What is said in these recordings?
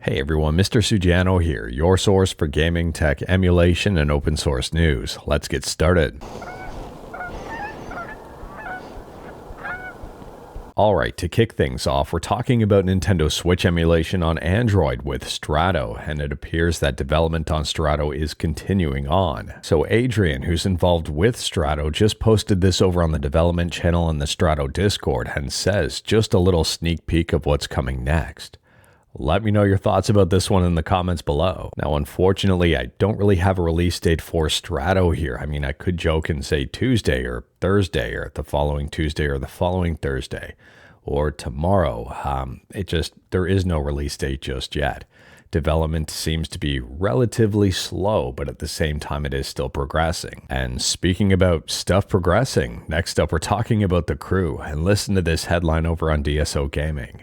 Hey everyone, Mr. Sujano here, your source for gaming, tech, emulation, and open source news. Let's get started. Alright, to kick things off, we're talking about Nintendo Switch emulation on Android with Strato, and it appears that development on Strato is continuing on. So Adrian, who's involved with Strato, just posted this over on the development channel in the Strato Discord and says just a little sneak peek of what's coming next. Let me know your thoughts about this one in the comments below. Now, unfortunately, I don't really have a release date for Strato here. I mean, I could joke and say Tuesday or Thursday or the following Tuesday or the following Thursday or tomorrow. There is no release date just yet. Development seems to be relatively slow, but at the same time, it is still progressing. And speaking about stuff progressing, next up, we're talking about The Crew, and listen to this headline over on DSO Gaming.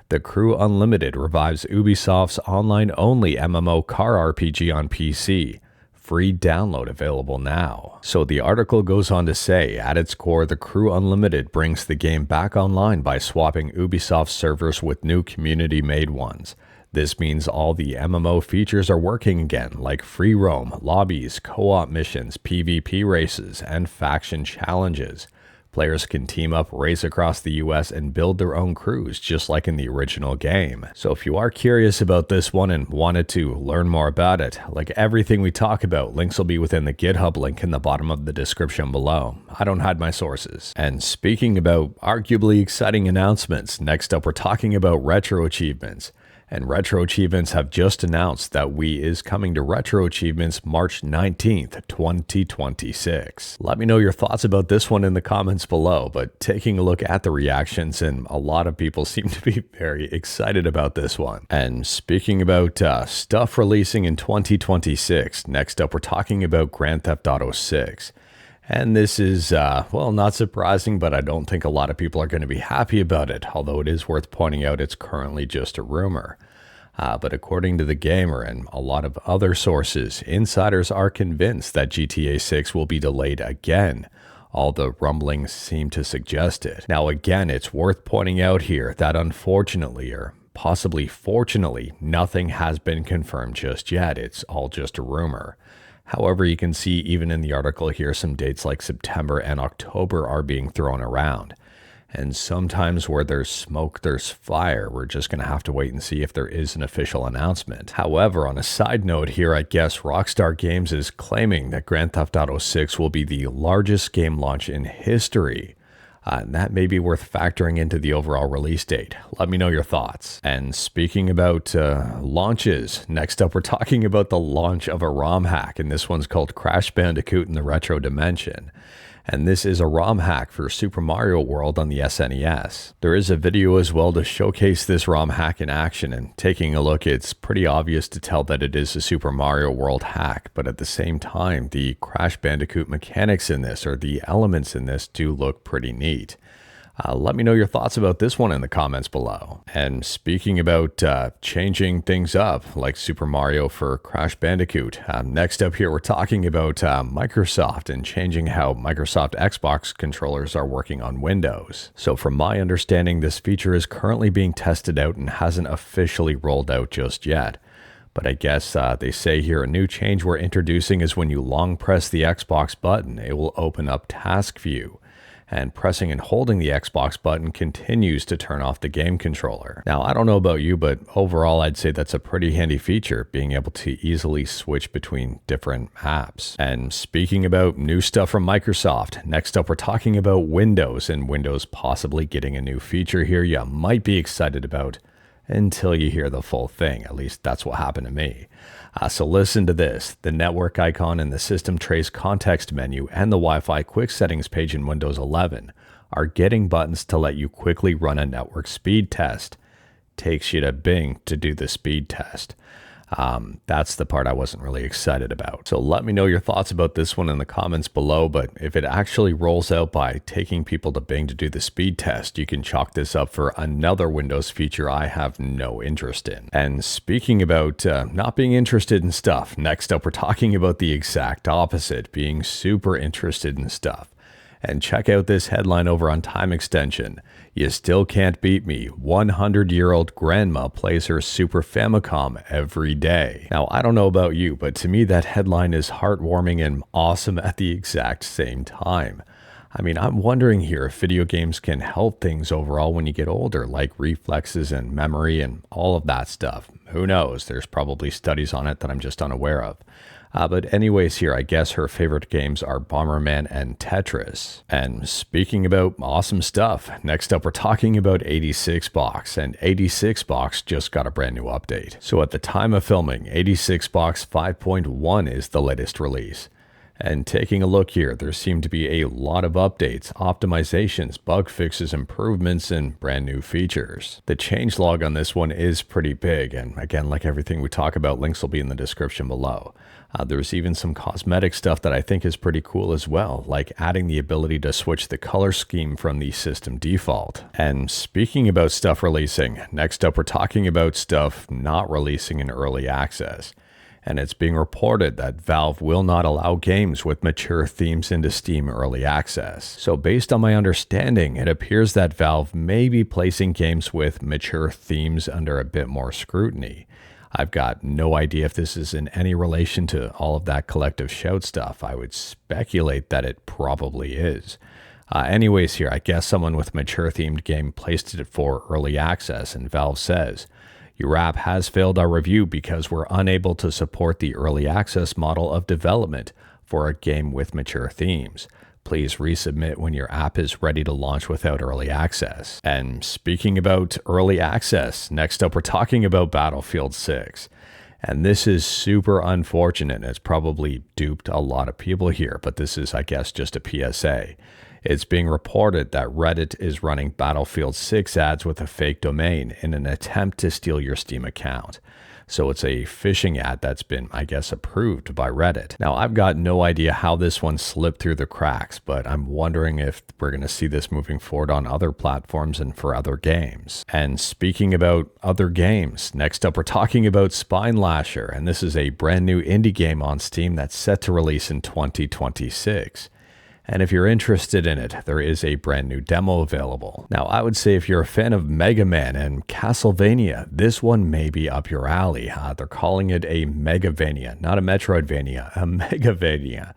The Crew Unlimited revives Ubisoft's online-only MMO car RPG on PC. Free download available now. So the article goes on to say, at its core, The Crew Unlimited brings the game back online by swapping Ubisoft servers with new community-made ones. This means all the MMO features are working again, like free roam, lobbies, co-op missions, PvP races, and faction challenges. Players can team up, race across the US, and build their own crews, just like in the original game. So if you are curious about this one and wanted to learn more about it, like everything we talk about, links will be within the GitHub link in the bottom of the description below. I don't hide my sources. And speaking about arguably exciting announcements, next up we're talking about RetroAchievements. And RetroAchievements have just announced that Wii is coming to RetroAchievements March 19th, 2026. Let me know your thoughts about this one in the comments below, but taking a look at the reactions, and a lot of people seem to be very excited about this one. And speaking about stuff releasing in 2026, next up we're talking about Grand Theft Auto 6. And this is, well, not surprising, but I don't think a lot of people are going to be happy about it, although it is worth pointing out it's currently just a rumor. But according to The Gamer and a lot of other sources, insiders are convinced that GTA 6 will be delayed again. All the rumblings seem to suggest it. Now, again, it's worth pointing out here that unfortunately, or possibly fortunately, nothing has been confirmed just yet. It's all just a rumor. However, you can see even in the article here, some dates like September and October are being thrown around. And sometimes where there's smoke, there's fire. We're just going to have to wait and see if there is an official announcement. However, on a side note here, I guess Rockstar Games is claiming that Grand Theft Auto 6 will be the largest game launch in history. And that may be worth factoring into the overall release date. Let me know your thoughts. And speaking about launches, next up we're talking about the launch of a ROM hack, and this one's called Crash Bandicoot in the Retro Dimension. And this is a ROM hack for Super Mario World on the SNES. There is a video as well to showcase this ROM hack in action, and taking a look, it's pretty obvious to tell that it is a Super Mario World hack, but at the same time, the Crash Bandicoot mechanics in this, or the elements in this, do look pretty neat. Let me know your thoughts about this one in the comments below. And speaking about changing things up, like Super Mario for Crash Bandicoot, next up here we're talking about Microsoft and changing how Microsoft Xbox controllers are working on Windows. So from my understanding, this feature is currently being tested out and hasn't officially rolled out just yet. But I guess they say here a new change we're introducing is when you long press the Xbox button, it will open up Task View. And pressing and holding the Xbox button continues to turn off the game controller. Now, I don't know about you, but overall, I'd say that's a pretty handy feature, being able to easily switch between different apps. And speaking about new stuff from Microsoft, next up, we're talking about Windows, and Windows possibly getting a new feature here you might be excited about until you hear the full thing. At least that's what happened to me. So listen to this. The network icon in the System Trace context menu and the Wi-Fi quick settings page in Windows 11 are getting buttons to let you quickly run a network speed test. Takes you to Bing to do the speed test. That's the part I wasn't really excited about. So let me know your thoughts about this one in the comments below, but if it actually rolls out by taking people to Bing to do the speed test, you can chalk this up for another Windows feature I have no interest in. And speaking about not being interested in stuff, next up we're talking about the exact opposite, being super interested in stuff. And check out this headline over on Time Extension. You still can't beat me. 100-year-old grandma plays her Super Famicom every day. Now, I don't know about you, but to me that headline is heartwarming and awesome at the exact same time. I mean, I'm wondering here if video games can help things overall when you get older, like reflexes and memory and all of that stuff. Who knows? There's probably studies on it that I'm just unaware of. But anyways here, I guess her favorite games are Bomberman and Tetris. And speaking about awesome stuff, next up we're talking about 86box, and 86box just got a brand new update. So at the time of filming, 86box 5.1 is the latest release. And taking a look here, there seem to be a lot of updates, optimizations, bug fixes, improvements, and brand new features. The changelog on this one is pretty big, and again, like everything we talk about, links will be in the description below. There's even some cosmetic stuff that I think is pretty cool as well, like adding the ability to switch the color scheme from the system default. And speaking about stuff releasing, next up we're talking about stuff not releasing in early access. And it's being reported that Valve will not allow games with mature themes into Steam Early Access. So based on my understanding, it appears that Valve may be placing games with mature themes under a bit more scrutiny. I've got no idea if this is in any relation to all of that collective shout stuff. I would speculate that it probably is. Anyways here, I guess someone with mature themed game placed it for early access, and Valve says, "Your app has failed our review because we're unable to support the early access model of development for a game with mature themes. Please resubmit when your app is ready to launch without early access." And speaking about early access, next up we're talking about Battlefield 6. And this is super unfortunate. It's probably duped a lot of people here, but this is, I guess, just a PSA. It's being reported that Reddit is running Battlefield 6 ads with a fake domain in an attempt to steal your Steam account. So it's a phishing ad that's been, I guess, approved by Reddit. Now, I've got no idea how this one slipped through the cracks, but I'm wondering if we're going to see this moving forward on other platforms and for other games. And speaking about other games, next up we're talking about Spine Lasher, and this is a brand new indie game on Steam that's set to release in 2026. And if you're interested in it, there is a brand new demo available. Now, I would say if you're a fan of Mega Man and Castlevania, this one may be up your alley. They're calling it a Megavania, not a Metroidvania, a Megavania.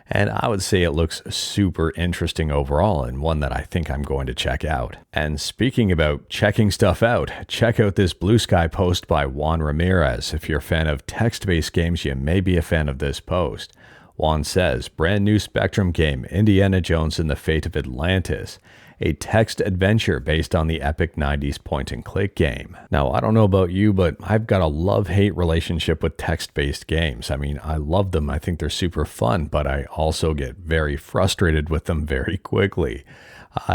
And I would say it looks super interesting overall, and one that I think I'm going to check out. And speaking about checking stuff out, check out this Blue Sky post by Juan Ramirez. If you're a fan of text-based games, you may be a fan of this post. Juan says, "Brand new Spectrum game, Indiana Jones and the Fate of Atlantis, a text adventure based on the epic 90s point-and-click game." Now, I don't know about you, but I've got a love-hate relationship with text-based games. I mean, I love them. I think they're super fun, but I also get very frustrated with them very quickly.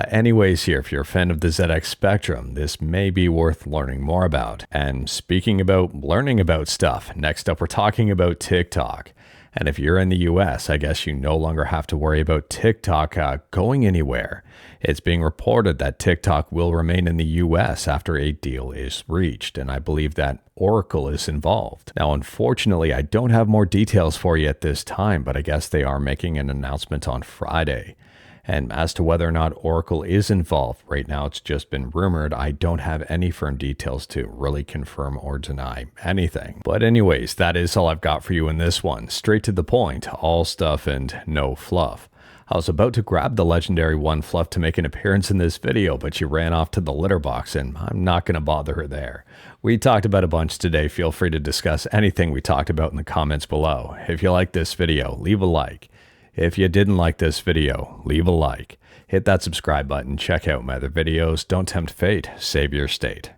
Anyways here, if you're a fan of the ZX Spectrum, this may be worth learning more about. And speaking about learning about stuff, next up we're talking about TikTok. And if you're in the US, I guess you no longer have to worry about TikTok going anywhere. It's being reported that TikTok will remain in the US after a deal is reached, and I believe that Oracle is involved. Now, unfortunately, I don't have more details for you at this time, but I guess they are making an announcement on Friday. And as to whether or not Oracle is involved, right now it's just been rumored. I don't have any firm details to really confirm or deny anything. But anyways, that is all I've got for you in this one. Straight to the point, all stuff and no fluff. I was about to grab the legendary One Fluff to make an appearance in this video, but she ran off to the litter box, and I'm not going to bother her there. We talked about a bunch today. Feel free to discuss anything we talked about in the comments below. If you like this video, leave a like. If you didn't like this video, leave a like. Hit that subscribe button, check out my other videos. Don't tempt fate, save your state.